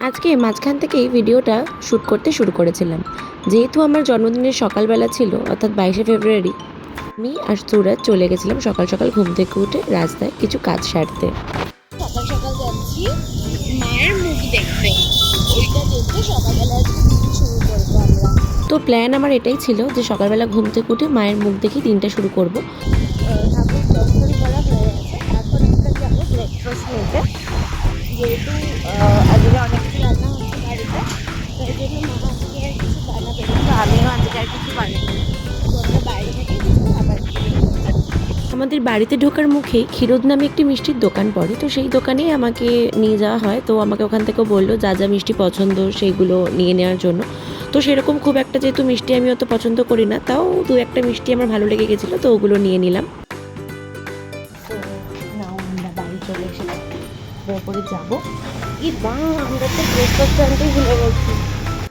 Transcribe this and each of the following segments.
আজকে মাঝখান থেকেই ভিডিওটা শ্যুট করতে শুরু করেছিলাম। যেহেতু আমার জন্মদিনের সকালবেলা ছিল, অর্থাৎ 22শে ফেব্রুয়ারি, আমি আর সুরাজ চলে গেছিলাম সকাল সকাল ঘুম থেকে উঠে রাস্তায় কিছু কাজ সারতে। সকাল সকাল যাচ্ছি মায়ের মুখ দেখতে, ওইটা দেখে সকালবেলা আজকে দিন শুরু করবো আমরা। তো প্ল্যান আমার এটাই ছিল যে সকালবেলা ঘুম থেকে উঠে মায়ের মুখ দেখেই দিনটা শুরু করব। ঠাকুর দর্শন করা হয়ে গেছে, এখন আমরা যাবো ব্রেকফাস্ট নিতে। যেহেতু আজকে অনেক কিছু রান্না হচ্ছে বাড়িতে, তাই জন্য মা আজকে আর কিছু বানাবে না, তো আমিও আজকে আর কিছু বানাবো না। তো আমরা বাইরে থেকে কিছু খাবার কিনে নেবো। আমাদের বাড়িতে ঢোকার মুখেই ক্ষীরোদ নামে একটি মিষ্টির দোকান পড়ে, তো সেই দোকানেই আমাকে নিয়ে যাওয়া হয়। তো আমাকে ওখান থেকেও বললো যা যা মিষ্টি পছন্দ সেইগুলো নিয়ে নেওয়ার জন্য। তো সেরকম খুব একটা যেহেতু মিষ্টি আমি অত পছন্দ করি না, তাও দু একটা মিষ্টি আমার ভালো লেগে গেছিলো, তো ওগুলো নিয়ে নিলাম। তো নাও আমরা বাড়ি চলে এসেছি, তারপরে যাবো। আমরা তো ব্রেকফাস্ট আনতেই ভুলে গেছি।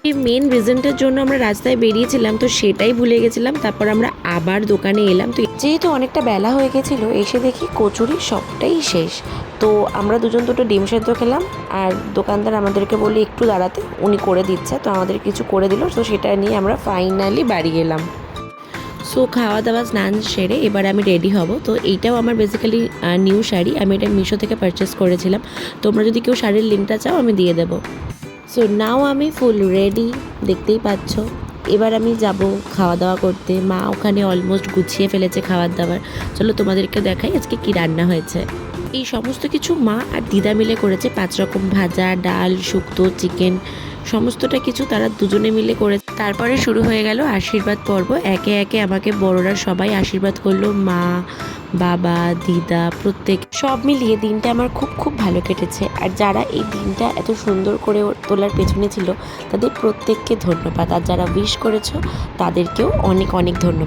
এই মেন রিজনটার জন্য আমরা রাস্তায় বেরিয়েছিলাম, তো সেটাই ভুলে গেছিলাম। তারপর আমরা আবার দোকানে এলাম। তো যেহেতু অনেকটা বেলা হয়ে গেছিলো, এসে দেখি কচুরি সবটাই শেষ। তো আমরা দুজন দুটো ডিম সেদ্ধ খেলাম, আর দোকানদার আমাদেরকে বললে একটু দাঁড়াতে, উনি করে দিচ্ছে। তো আমাদের কিছু করে দিল, তো সেটা নিয়ে আমরা ফাইনালি বাড়ি এলাম। সো খাওয়া দাওয়া স্নান সেরে এবার আমি রেডি হব। তো এইটাও আমার বেসিক্যালি নিউ শাড়ি, আমি এটা মিশো থেকে পারচেস করেছিলাম। তোমরা যদি কেউ শাড়ির লিঙ্কটা চাও আমি দিয়ে দেবো। সো নাও আমি ফুল রেডি, দেখতেই পাচ্ছ। এবার আমি যাব খাওয়া দাওয়া করতে। মা ওখানে অলমোস্ট গুছিয়ে ফেলেছে খাবার দাবার। চলো তোমাদেরকে দেখাই আজকে কি রান্না হয়েছে। এই সমস্ত কিছু মা আর দিদা মিলে করেছে। 5 রকম ভাজা, ডাল, শুক্তো, চিকেন, সমস্তটা কিছু তারা দুজনে মিলে করেছে। তারপরে শুরু হয়ে গেল আশীর্বাদ পর্ব। একে একে আমাকে বড়রা সবাই আশীর্বাদ করলো, মা, বাবা, দিদা, প্রত্যেক। সব মিলিয়ে দিনটা আমার খুব খুব ভালো কেটেছে। আর যারা এই দিনটা এত সুন্দর করে তোলার পেছনে ছিল, তাদের প্রত্যেককে ধন্যবাদ। আর যারা উইশ করেছো তাদেরকেও অনেক অনেক ধন্যবাদ।